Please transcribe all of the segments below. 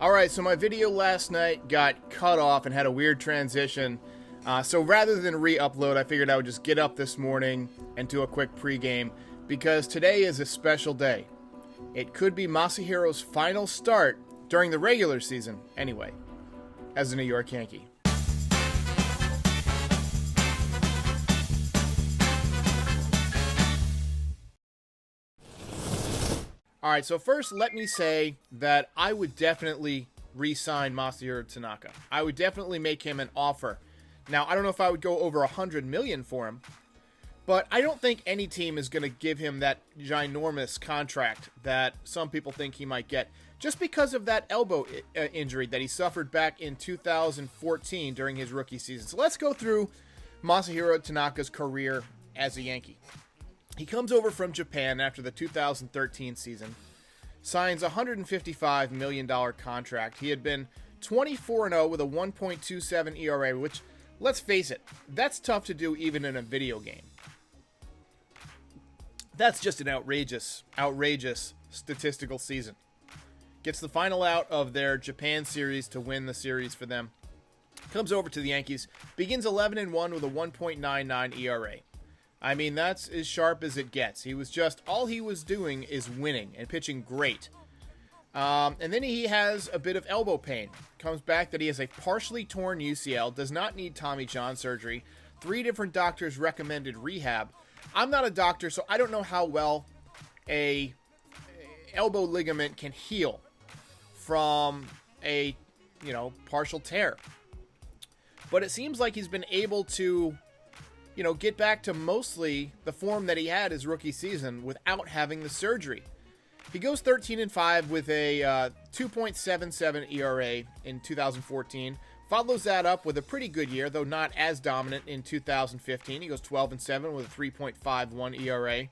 Alright, so my video last night got cut off and had a weird transition. So rather than re-upload, I figured I would just get up this morning and do a quick pregame, because today is a special day. It could be Masahiro's final start during the regular season, anyway, as a New York Yankee. Alright, so first let me say that I would definitely re-sign Masahiro Tanaka. I would definitely make him an offer. Now, I don't know if I would go over $100 million for him, but I don't think any team is going to give him that ginormous contract that some people think he might get, just because of that elbow injury that he suffered back in 2014 during his rookie season. So let's go through Masahiro Tanaka's career as a Yankee. He comes over from Japan after the 2013 season, signs a $155 million contract. He had been 24-0 with a 1.27 ERA, which, let's face it, that's tough to do even in a video game. That's just an outrageous statistical season. Gets the final out of their Japan series to win the series for them. Comes over to the Yankees, begins 11-1 with a 1.99 ERA. I mean, that's as sharp as it gets. All he was doing is winning and pitching great. And then he has a bit of elbow pain. Comes back that he has a partially torn UCL, does not need Tommy John surgery. 3 different doctors recommended rehab. I'm not a doctor, so I don't know how well a elbow ligament can heal from a, partial tear. But it seems like he's been able to get back to mostly the form that he had his rookie season without having the surgery. He goes 13-5 with a 2.77 ERA in 2014. Follows that up with a pretty good year, though not as dominant, in 2015. He goes 12-7 with a 3.51 ERA.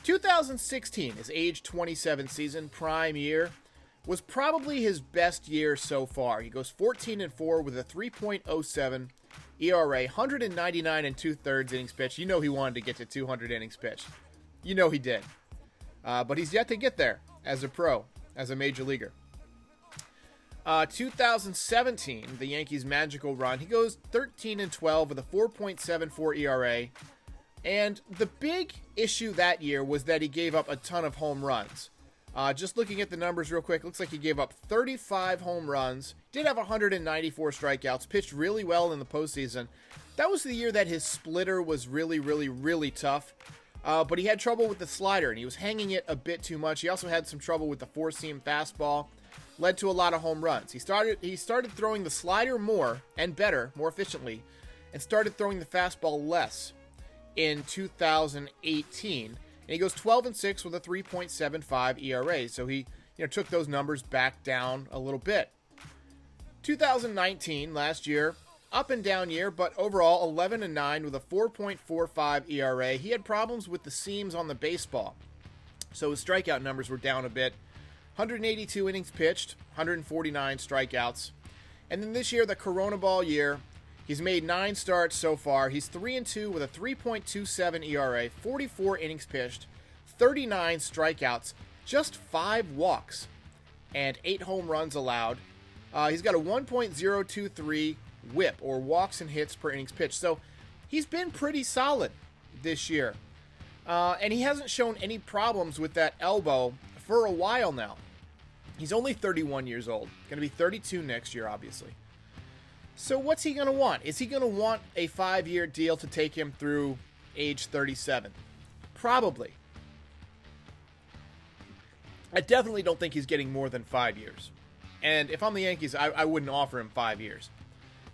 2016, his age 27 season, prime year, was probably his best year so far. He goes 14-4 with a 3.07 ERA, 199 and 2/3 innings pitched. You know he wanted to get to 200 innings pitched. You know he did. But he's yet to get there as a pro, as a major leaguer. 2017, the Yankees' magical run. He goes 13-12 with a 4.74 ERA. And the big issue that year was that he gave up a ton of home runs. Just looking at the numbers real quick, looks like he gave up 35 home runs, did have 194 strikeouts, pitched really well in the postseason. That was the year that his splitter was really tough, but he had trouble with the slider, and he was hanging it a bit too much. He also had some trouble with the four-seam fastball, led to a lot of home runs. He started throwing the slider more and better, more efficiently, and started throwing the fastball less in 2018. And he goes 12-6 with a 3.75 ERA. So he, took those numbers back down a little bit. 2019, last year, up and down year, but overall 11-9 with a 4.45 ERA. He had problems with the seams on the baseball, so his strikeout numbers were down a bit. 182 innings pitched, 149 strikeouts. And then this year, the Corona Ball year, he's made 9 starts so far. He's 3-2 with a 3.27 ERA, 44 innings pitched, 39 strikeouts, just 5 walks, and 8 home runs allowed. He's got a 1.023 whip, or walks and hits per innings pitched. So he's been pretty solid this year. And he hasn't shown any problems with that elbow for a while now. He's only 31 years old. Going to be 32 next year, obviously. So what's he going to want? Is he going to want a 5-year deal to take him through age 37? Probably. I definitely don't think he's getting more than 5 years. And if I'm the Yankees, I wouldn't offer him 5 years.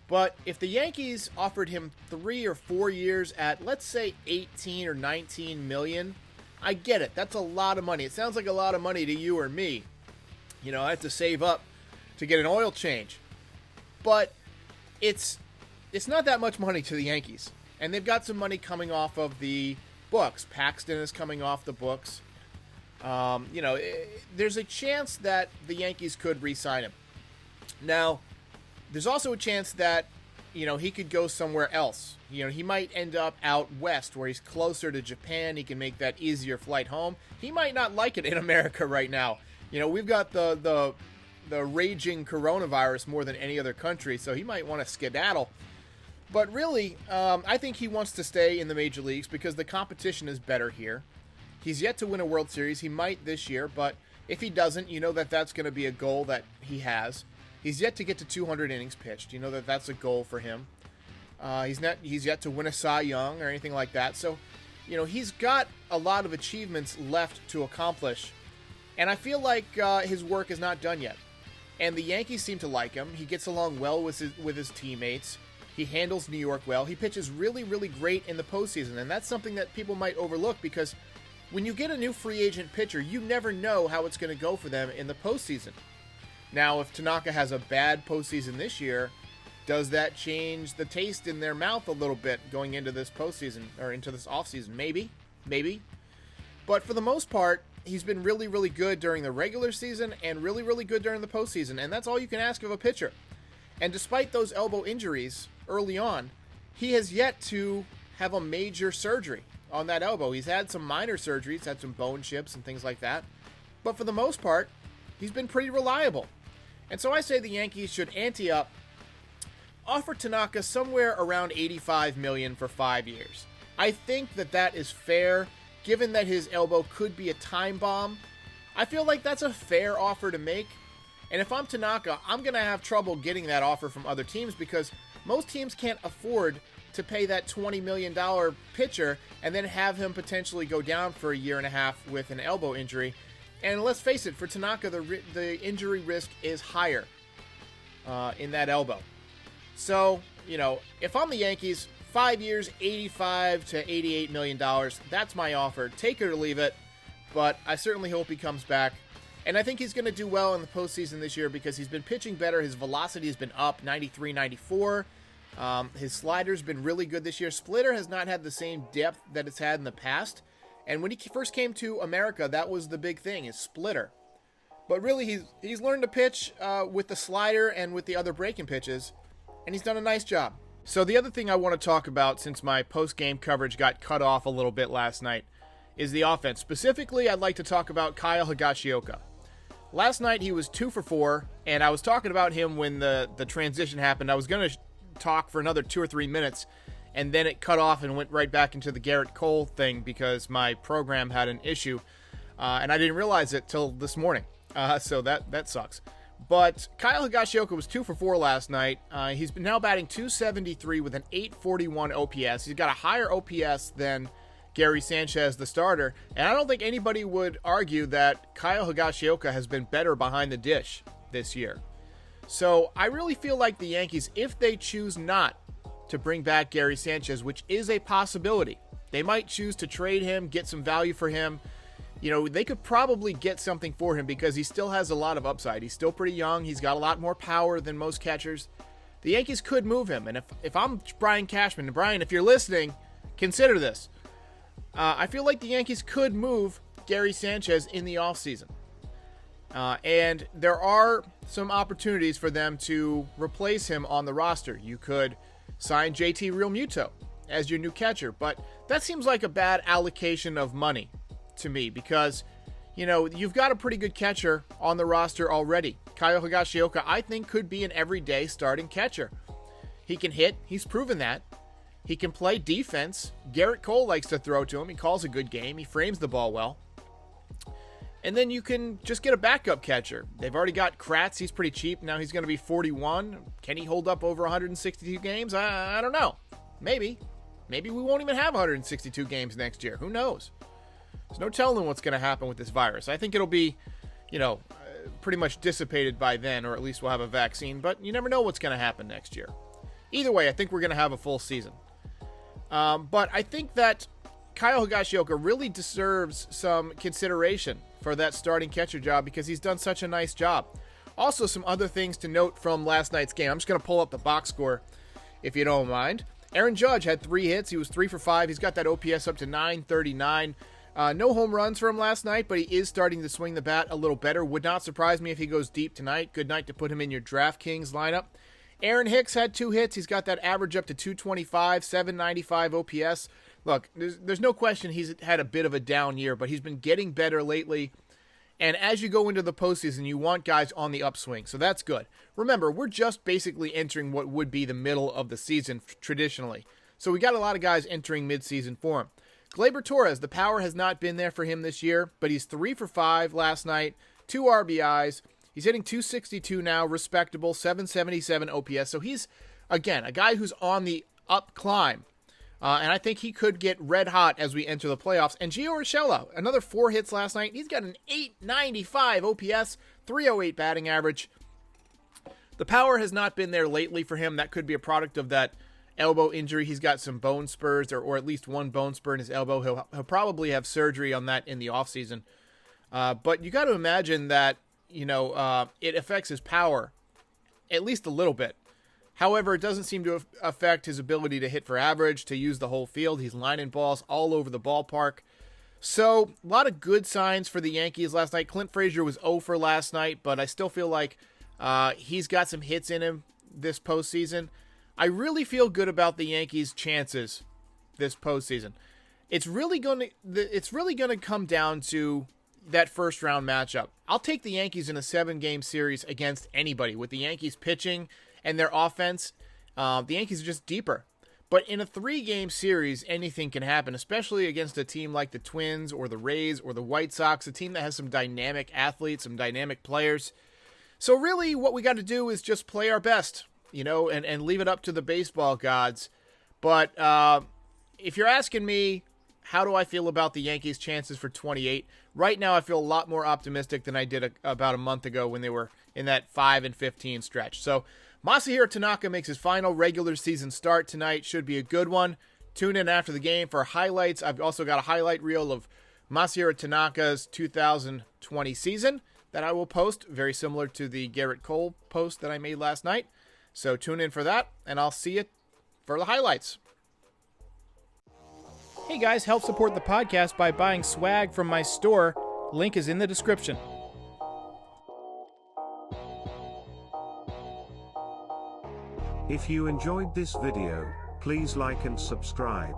But if the Yankees offered him 3 or 4 years at, let's say, 18 or 19 million, I get it. That's a lot of money. It sounds like a lot of money to you or me. I have to save up to get an oil change. But it's not that much money to the Yankees. And they've got some money coming off of the books. Paxton is coming off the books. There's a chance that the Yankees could re-sign him. Now, there's also a chance that, he could go somewhere else. He might end up out west where he's closer to Japan. He can make that easier flight home. He might not like it in America right now. We've got the the raging coronavirus more than any other country, so he might want to skedaddle. But really, I think he wants to stay in the major leagues because the competition is better here. He's yet to win a World Series. He might this year, but if he doesn't, you know that that's going to be a goal that he has. He's yet to get to 200 innings pitched. You know that that's a goal for him. He's yet to win a Cy Young or anything like that. So, you know, he's got a lot of achievements left to accomplish. And I feel like his work is not done yet. And the Yankees seem to like him. He gets along well with his teammates. He handles New York well. He pitches really, really great in the postseason. And that's something that people might overlook because when you get a new free agent pitcher, you never know how it's going to go for them in the postseason. Now, if Tanaka has a bad postseason this year, does that change the taste in their mouth a little bit going into this postseason or into this offseason? Maybe. But for the most part, he's been really, really good during the regular season and really, really good during the postseason. And that's all you can ask of a pitcher. And despite those elbow injuries early on, he has yet to have a major surgery on that elbow. He's had some minor surgeries, had some bone chips and things like that. But for the most part, he's been pretty reliable. And so I say the Yankees should ante up, offer Tanaka somewhere around $85 million for 5 years. I think that is fair, given that his elbow could be a time bomb. I feel like that's a fair offer to make. And if I'm Tanaka, I'm going to have trouble getting that offer from other teams because most teams can't afford to pay that $20 million pitcher and then have him potentially go down for a year and a half with an elbow injury. And let's face it, for Tanaka, the injury risk is higher in that elbow. So, you know, if I'm the Yankees, 5 years, $85 to $88 million, that's my offer. Take it or leave it, but I certainly hope he comes back. And I think he's going to do well in the postseason this year because he's been pitching better. His velocity has been up, 93, 94. His slider's been really good this year. Splitter has not had the same depth that it's had in the past. And when he first came to America, that was the big thing, his splitter. But really, he's learned to pitch with the slider and with the other breaking pitches, and he's done a nice job. So the other thing I want to talk about, since my post-game coverage got cut off a little bit last night, is the offense. Specifically, I'd like to talk about Kyle Higashioka. Last night, he was 2 for 4, and I was talking about him when the transition happened. I was going to talk for another 2 or 3 minutes, and then it cut off and went right back into the Garrett Cole thing because my program had an issue, and I didn't realize it till this morning. So that sucks. But Kyle Higashioka was 2 for 4 last night. He's been now batting .273 with an .841 OPS. He's got a higher OPS than Gary Sanchez, the starter, and I don't think anybody would argue that Kyle Higashioka has been better behind the dish this year. So I really feel like the Yankees, if they choose not to bring back Gary Sanchez, which is a possibility, they might choose to trade him, get some value for him. You know, they could probably get something for him because he still has a lot of upside. He's still pretty young. He's got a lot more power than most catchers. The Yankees could move him. And if I'm Brian Cashman, and Brian, if you're listening, consider this. I feel like the Yankees could move Gary Sanchez in the offseason. And there are some opportunities for them to replace him on the roster. You could sign JT Realmuto as your new catcher, but that seems like a bad allocation of money to me because, you know, you've got a pretty good catcher on the roster already. Kyle Higashioka, I think, could be an everyday starting catcher. He can hit. He's proven that. He can play defense. Garrett Cole likes to throw to him. He calls a good game. He frames the ball well. And then you can just get a backup catcher. They've already got Kratz. He's pretty cheap. Now he's going to be 41. Can he hold up over 162 games? I don't know. Maybe. Maybe we won't even have 162 games next year. Who knows? There's no telling what's going to happen with this virus. I think it'll be, you know, pretty much dissipated by then, or at least we'll have a vaccine. But you never know what's going to happen next year. Either way, I think we're going to have a full season. But I think that Kyle Higashioka really deserves some consideration for that starting catcher job because he's done such a nice job. Also, some other things to note from last night's game. I'm just going to pull up the box score, if you don't mind. Aaron Judge had 3 hits. He was 3 for 5. He's got that OPS up to .939. No home runs for him last night, but he is starting to swing the bat a little better. Would not surprise me if he goes deep tonight. Good night to put him in your DraftKings lineup. Aaron Hicks had 2 hits. He's got that average up to .225, .795 OPS. Look, there's no question he's had a bit of a down year, but he's been getting better lately. And as you go into the postseason, you want guys on the upswing, so that's good. Remember, we're just basically entering what would be the middle of the season traditionally. So we got a lot of guys entering midseason form. Gleyber Torres, the power has not been there for him this year, but he's 3 for 5 last night, 2 RBIs. He's hitting .262 now, respectable, 777 OPS. So he's, again, a guy who's on the up climb. And I think he could get red hot as we enter the playoffs. And Gio Urshela, another 4 hits last night. He's got an 895 OPS, 308 batting average. The power has not been there lately for him. That could be a product of that elbow injury. He's got some bone spurs, or at least one bone spur in his elbow. He'll probably have surgery on that in the offseason. But you got to imagine that, it affects his power at least a little bit. However, it doesn't seem to affect his ability to hit for average, to use the whole field. He's lining balls all over the ballpark. So, a lot of good signs for the Yankees last night. Clint Frazier was 0 for last night, but I still feel like he's got some hits in him this postseason. I really feel good about the Yankees' chances this postseason. It's really going to come down to that first round matchup. I'll take the Yankees in a 7-game series against anybody. With the Yankees pitching and their offense, the Yankees are just deeper. But in a 3-game series, anything can happen, especially against a team like the Twins or the Rays or the White Sox, a team that has some dynamic athletes, some dynamic players. So really what we got to do is just play our best, and leave it up to the baseball gods. But if you're asking me, how do I feel about the Yankees' chances for 28? Right now, I feel a lot more optimistic than I did about a month ago when they were in that 5-15 stretch. So Masahiro Tanaka makes his final regular season start tonight. Should be a good one. Tune in after the game for highlights. I've also got a highlight reel of Masahiro Tanaka's 2020 season that I will post, very similar to the Garrett Cole post that I made last night. So tune in for that, and I'll see you for the highlights. Hey guys, help support the podcast by buying swag from my store. Link is in the description. If you enjoyed this video, please like and subscribe.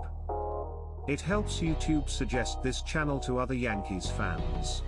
It helps YouTube suggest this channel to other Yankees fans.